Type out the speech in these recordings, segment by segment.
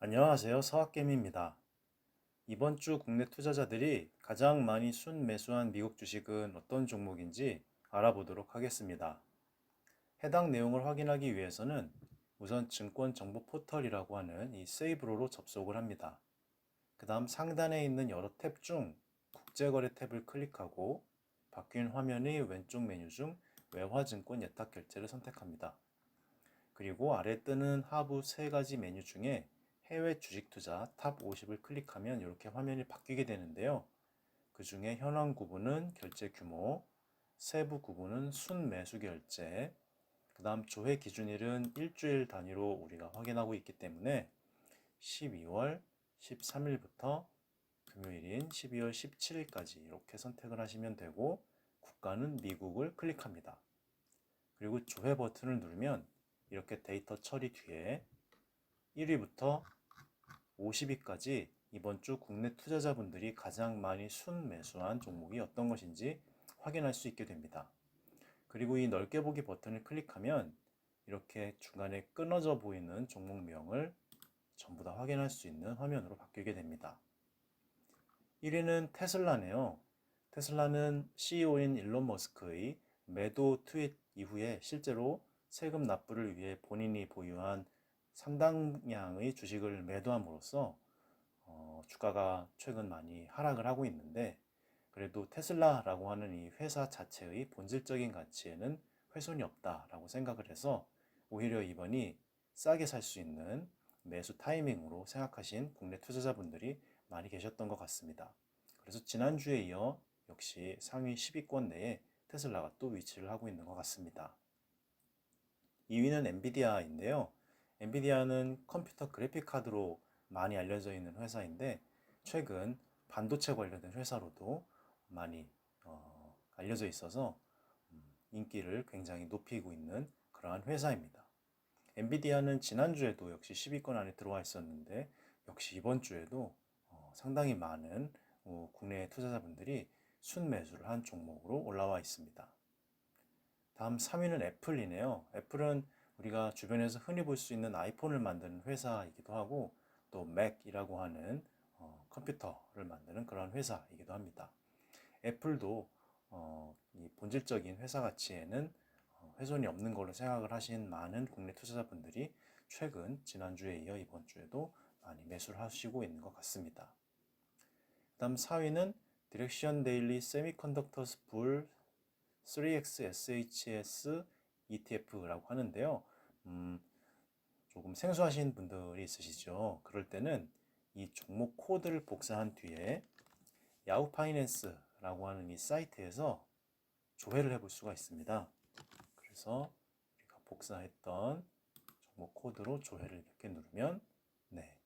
안녕하세요. 서학개미입니다. 이번 주 국내 투자자들이 가장 많이 순매수한 미국 주식은 어떤 종목인지 알아보도록 하겠습니다. 해당 내용을 확인하기 위해서는 우선 증권 정보 포털이라고 하는 이 세이브로로 접속을 합니다. 그 다음 상단에 있는 여러 탭 중 국제거래 탭을 클릭하고 바뀐 화면의 왼쪽 메뉴 중 외화증권 예탁결제를 선택합니다. 그리고 아래 뜨는 하부 세 가지 메뉴 중에 해외 주식 투자 탑 50을 클릭하면 이렇게 화면이 바뀌게 되는데요. 그 중에 현황 구분은 결제 규모, 세부 구분은 순매수 결제, 그 다음 조회 기준일은 일주일 단위로 우리가 확인하고 있기 때문에 12월 13일부터 금요일인 12월 17일까지 이렇게 선택을 하시면 되고 국가는 미국을 클릭합니다. 그리고 조회 버튼을 누르면 이렇게 데이터 처리 뒤에 1위부터 50위까지 이번 주 국내 투자자분들이 가장 많이 순매수한 종목이 어떤 것인지 확인할 수 있게 됩니다. 그리고 이 넓게 보기 버튼을 클릭하면 이렇게 중간에 끊어져 보이는 종목명을 전부 다 확인할 수 있는 화면으로 바뀌게 됩니다. 1위는 테슬라네요. 테슬라는 CEO인 일론 머스크의 매도 트윗 이후에 실제로 세금 납부를 위해 본인이 보유한 상당량의 주식을 매도함으로써 주가가 최근 많이 하락을 하고 있는데 그래도 테슬라라고 하는 이 회사 자체의 본질적인 가치에는 훼손이 없다라고 생각을 해서 오히려 이번이 싸게 살 수 있는 매수 타이밍으로 생각하신 국내 투자자분들이 많이 계셨던 것 같습니다. 그래서 지난주에 이어 역시 상위 10위권 내에 테슬라가 또 위치를 하고 있는 것 같습니다. 2위는 엔비디아인데요. 엔비디아는 컴퓨터 그래픽 카드로 많이 알려져 있는 회사인데 최근 반도체 관련된 회사로도 많이 알려져 있어서 인기를 굉장히 높이고 있는 그러한 회사입니다. 엔비디아는 지난주에도 역시 10위권 안에 들어와 있었는데 역시 이번 주에도 상당히 많은 국내 투자자분들이 순매수를 한 종목으로 올라와 있습니다. 다음 3위는 애플이네요. 애플은 우리가 주변에서 흔히 볼 수 있는 아이폰을 만드는 회사이기도 하고 또 맥이라고 하는 컴퓨터를 만드는 그런 회사이기도 합니다. 애플도 이 본질적인 회사 가치에는 훼손이 없는 걸로 생각을 하신 많은 국내 투자자분들이 최근 지난주에 이어 이번 주에도 많이 매수를 하시고 있는 것 같습니다. 다음 4위는 디렉션 데일리 세미컨덕터스 불 3X SHS ETF라고 하는데요. 조금 생소하신 분들이 있으시죠. 그럴 때는 이 종목 코드를 복사한 뒤에 야후 파이낸스라고 하는 이 사이트에서 조회를 해볼 수가 있습니다. 그래서 우리가 복사했던 종목 코드로 조회를 이렇게 누르면 네,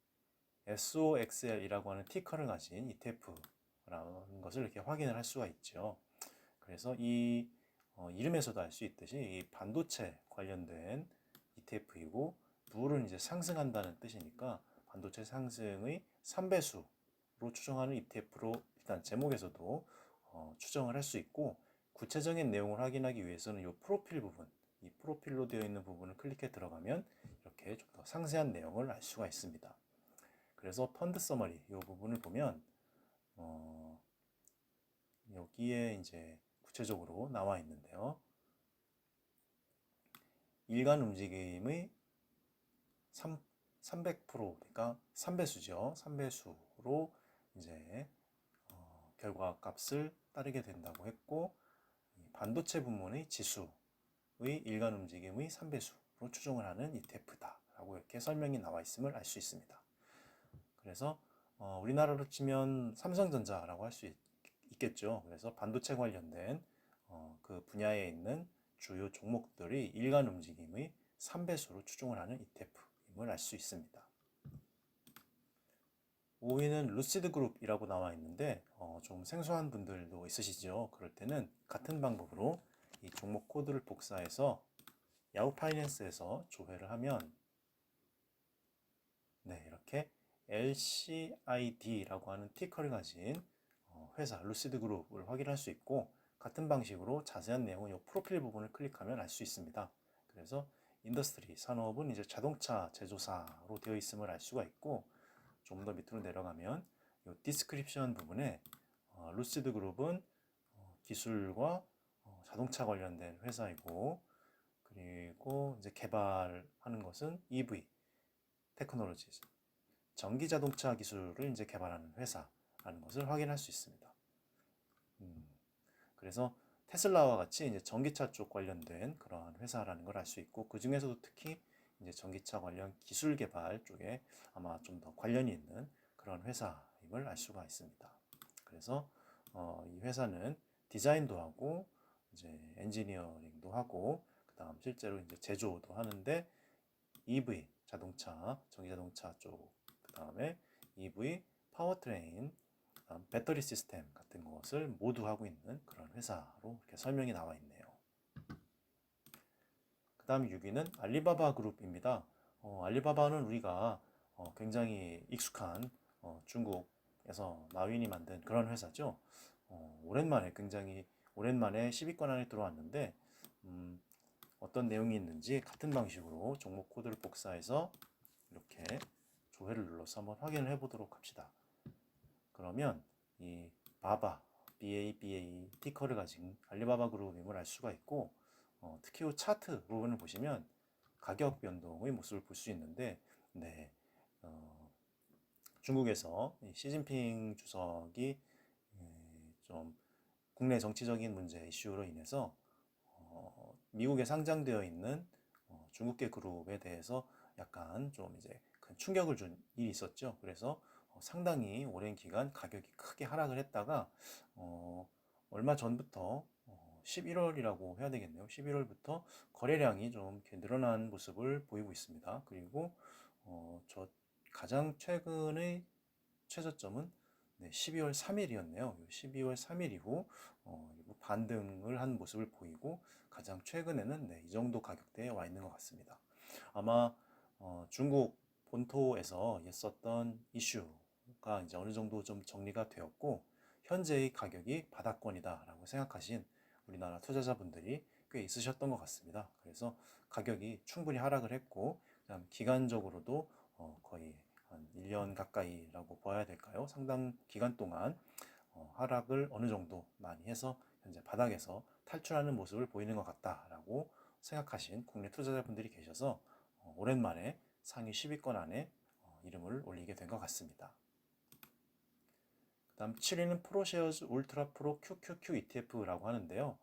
SOXL이라고 하는 티커를 가진 ETF라는 것을 이렇게 확인을 할 수가 있죠. 그래서 이 이름에서도 알 수 있듯이 이 반도체 관련된 ETF이고 부를 이제 상승한다는 뜻이니까 반도체 상승의 3배수로 추정하는 ETF로 일단 제목에서도 추정을 할 수 있고 구체적인 내용을 확인하기 위해서는 이 프로필 부분, 이 프로필로 되어 있는 부분을 클릭해 들어가면 이렇게 좀 더 상세한 내용을 알 수가 있습니다. 그래서 펀드 서머리 이 부분을 보면 여기에 이제 구체적으로 나와 있는데요. 일간 움직임의 300% 그러니까 3배수죠. 3배수로 이제 결과값을 따르게 된다고 했고 반도체 부문의 지수의 일간 움직임의 3배수로 추정을 하는 ETF다라고 이렇게 설명이 나와 있음을 알 수 있습니다. 그래서 우리나라로 치면 삼성전자라고 할 수 있겠죠. 그래서 반도체 관련된 그 분야에 있는 주요 종목들이 일간 움직임의 3배수로 추정을 하는 ETF임을 알 수 있습니다. 5위는 루시드 그룹이라고 나와 있는데 좀 생소한 분들도 있으시죠. 그럴 때는 같은 방법으로 이 종목 코드를 복사해서 야후 파이낸스에서 조회를 하면 네, 이렇게 LCID라고 하는 티커를 가진 회사 루시드 그룹을 확인할 수 있고 같은 방식으로 자세한 내용은 이 프로필 부분을 클릭하면 알 수 있습니다. 그래서 인더스트리, 산업은 이제 자동차 제조사로 되어 있음을 알 수가 있고, 좀 더 밑으로 내려가면 이 디스크립션 부분에 루시드 그룹은 기술과 자동차 관련된 회사이고, 그리고 이제 개발하는 것은 EV 테크놀로지, 전기 자동차 기술을 이제 개발하는 회사라는 것을 확인할 수 있습니다. 그래서 테슬라와 같이 이제 전기차 쪽 관련된 그러한 회사라는 걸 알 수 있고, 그 중에서도 특히 이제 전기차 관련 기술 개발 쪽에 아마 좀 더 관련이 있는 그런 회사임을 알 수가 있습니다. 그래서 이 회사는 디자인도 하고 이제 엔지니어링도 하고 그다음 실제로 이제 제조도 하는데 EV 자동차, 전기 자동차 쪽, 그다음에 EV 파워트레인, 배터리 시스템 같은 것을 모두 하고 있는 그런 회사로 이렇게 설명이 나와 있네요. 그 다음 6위는 알리바바 그룹입니다. 알리바바는 우리가 굉장히 익숙한 중국에서 마윈이 만든 그런 회사죠. 오랜만에 굉장히 오랜만에 10위권 안에 들어왔는데 어떤 내용이 있는지 같은 방식으로 종목 코드를 복사해서 이렇게 조회를 눌러서 한번 확인을 해보도록 합시다. 그러면 이 바바, BABA 티커를 가진 알리바바 그룹임을 알 수가 있고, 특히 이 차트 부분을 보시면 가격 변동의 모습을 볼 수 있는데, 네, 중국에서 시진핑 주석이 좀 국내 정치적인 문제 이슈로 인해서 미국에 상장되어 있는 중국계 그룹에 대해서 약간 좀 이제 큰 충격을 준 일이 있었죠. 그래서 상당히 오랜 기간 가격이 크게 하락을 했다가 얼마 전부터 11월이라고 해야 되겠네요. 11월부터 거래량이 좀 이렇게 늘어난 모습을 보이고 있습니다. 그리고 저 가장 최근의 최저점은 12월 3일이었네요. 12월 3일 이후 반등을 한 모습을 보이고 가장 최근에는 이 정도 가격대에 와 있는 것 같습니다. 아마 중국 본토에서 있었던 이슈가 이제 어느 정도 좀 정리가 되었고 현재의 가격이 바닥권이다라고 생각하신 우리나라 투자자분들이 꽤 있으셨던 것 같습니다. 그래서 가격이 충분히 하락을 했고 그다음 기간적으로도 거의 한 1년 가까이라고 봐야 될까요? 상당 기간 동안 하락을 어느 정도 많이 해서 현재 바닥에서 탈출하는 모습을 보이는 것 같다라고 생각하신 국내 투자자분들이 계셔서 오랜만에 상위 10위권 안에 이름을 올리게 된 것 같습니다. 그 다음 7위는 프로쉐어즈 울트라 프로 QQQ ETF라고 하는데요.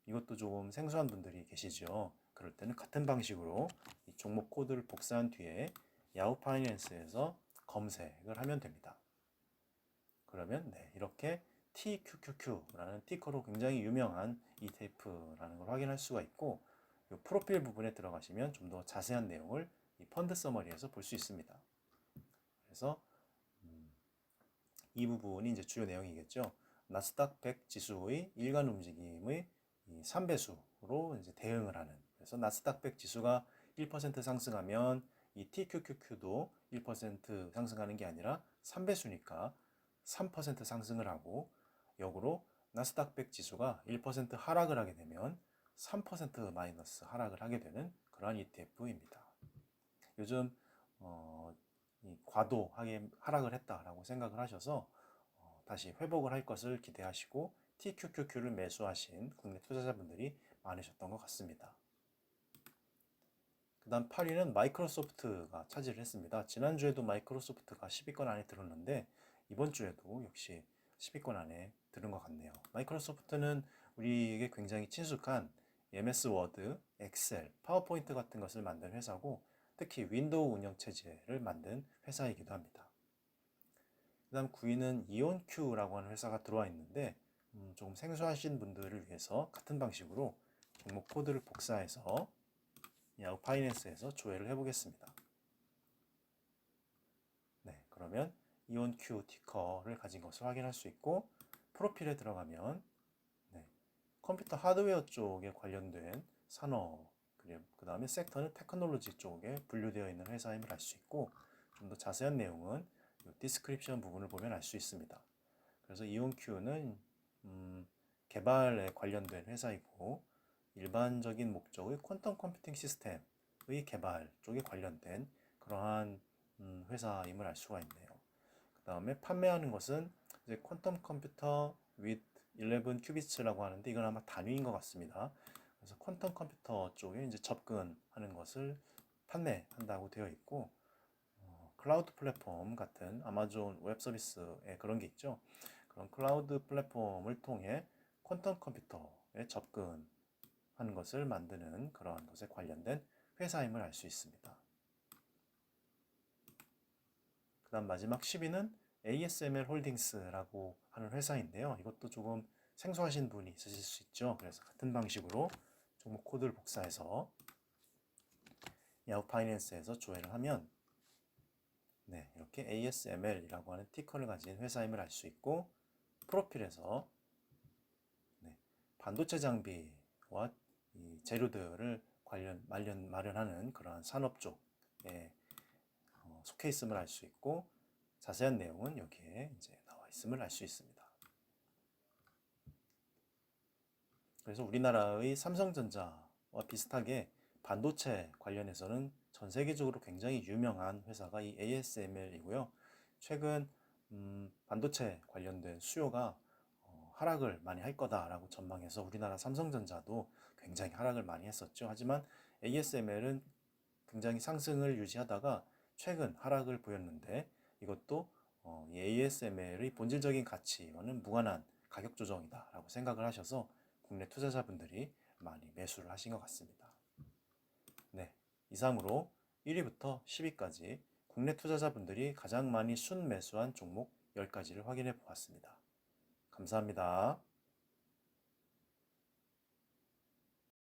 이것도 조금 생소한 분들이 계시죠. 그럴 때는 같은 방식으로 이 종목 코드를 복사한 뒤에 야후 파이낸스에서 검색을 하면 됩니다. 그러면 이렇게 TQQQ라는 티커로 굉장히 유명한 ETF라는 걸 확인할 수가 있고 이 프로필 부분에 들어가시면 좀 더 자세한 내용을 이 펀드 서머리에서 볼 수 있습니다. 그래서 이 부분이 이제 주요 내용이겠죠. 나스닥 100 지수의 일간 움직임의 3배수로 이제 대응을 하는. 그래서 나스닥 100 지수가 1% 상승하면 이 TQQQ도 1% 상승하는 게 아니라 3배수니까 3% 상승을 하고 역으로 나스닥 100 지수가 1% 하락을 하게 되면 3% 마이너스 하락을 하게 되는 그러한 ETF입니다. 요즘 과도하게 하락을 했다라고 생각을 하셔서 다시 회복을 할 것을 기대하시고 TQQQ를 매수하신 국내 투자자분들이 많으셨던 것 같습니다. 그 다음 8위는 마이크로소프트가 차지를 했습니다. 지난주에도 마이크로소프트가 10위권 안에 들었는데 이번 주에도 역시 10위권 안에 들은 것 같네요. 마이크로소프트는 우리에게 굉장히 친숙한 MS 워드, 엑셀, 파워포인트 같은 것을 만든 회사고 특히 윈도우 운영체제를 만든 회사이기도 합니다. 그 다음 9위는 이온큐라고 하는 회사가 들어와 있는데 조금 생소하신 분들을 위해서 같은 방식으로 종목 코드를 복사해서 야후 파이낸스에서 조회를 해보겠습니다. 네, 그러면 이온큐 티커를 가진 것을 확인할 수 있고 프로필에 들어가면 컴퓨터 하드웨어 쪽에 관련된 산업 그 다음에 섹터는 테크놀로지 쪽에 분류되어 있는 회사임을 알 수 있고 좀 더 자세한 내용은 디스크립션 부분을 보면 알 수 있습니다. 그래서 이온큐는 개발에 관련된 회사이고 일반적인 목적의 퀀텀 컴퓨팅 시스템 개발 쪽에 관련된 그러한 회사임을 알 수가 있네요. 그 다음에 판매하는 것은 이제 퀀텀 컴퓨터 with 11 큐비츠라고 하는데 이건 아마 단위인 것 같습니다. 그래서 퀀텀 컴퓨터 쪽에 이제 접근하는 것을 판매한다고 되어 있고, 클라우드 플랫폼 같은 아마존 웹 서비스에 그런 게 있죠. 그런 클라우드 플랫폼을 통해 퀀텀 컴퓨터에 접근하는 것을 만드는 그러한 것에 관련된 회사임을 알 수 있습니다. 그 다음 마지막 10위는 ASML 홀딩스라고 하는 회사인데요. 이것도 조금 생소하신 분이 있으실 수 있죠. 그래서 같은 방식으로 종목 코드를 복사해서 야후 파이낸스에서 조회를 하면 네, 이렇게 ASML이라고 하는 티커를 가진 회사임을 알 수 있고, 프로필에서 네, 반도체 장비와 이 재료들을 마련하는 그러한 산업 쪽에 속해 있음을 알 수 있고, 자세한 내용은 여기에 이제 나와 있음을 알 수 있습니다. 그래서 우리나라의 삼성전자와 비슷하게 반도체 관련해서는 전 세계적으로 굉장히 유명한 회사가 이 ASML이고요. 최근 반도체 관련된 수요가 하락을 많이 할 거다라고 전망해서 우리나라 삼성전자도 굉장히 하락을 많이 했었죠. 하지만 ASML은 굉장히 상승을 유지하다가 최근 하락을 보였는데, 이것도 이 ASML의 본질적인 가치와는 무관한 가격 조정이다라고 생각을 하셔서 국내 투자자분들이 많이 매수를 하신 것 같습니다. 네, 이상으로 1위부터 10위까지 국내 투자자분들이 가장 많이 순매수한 종목 10가지를 확인해 보았습니다. 감사합니다.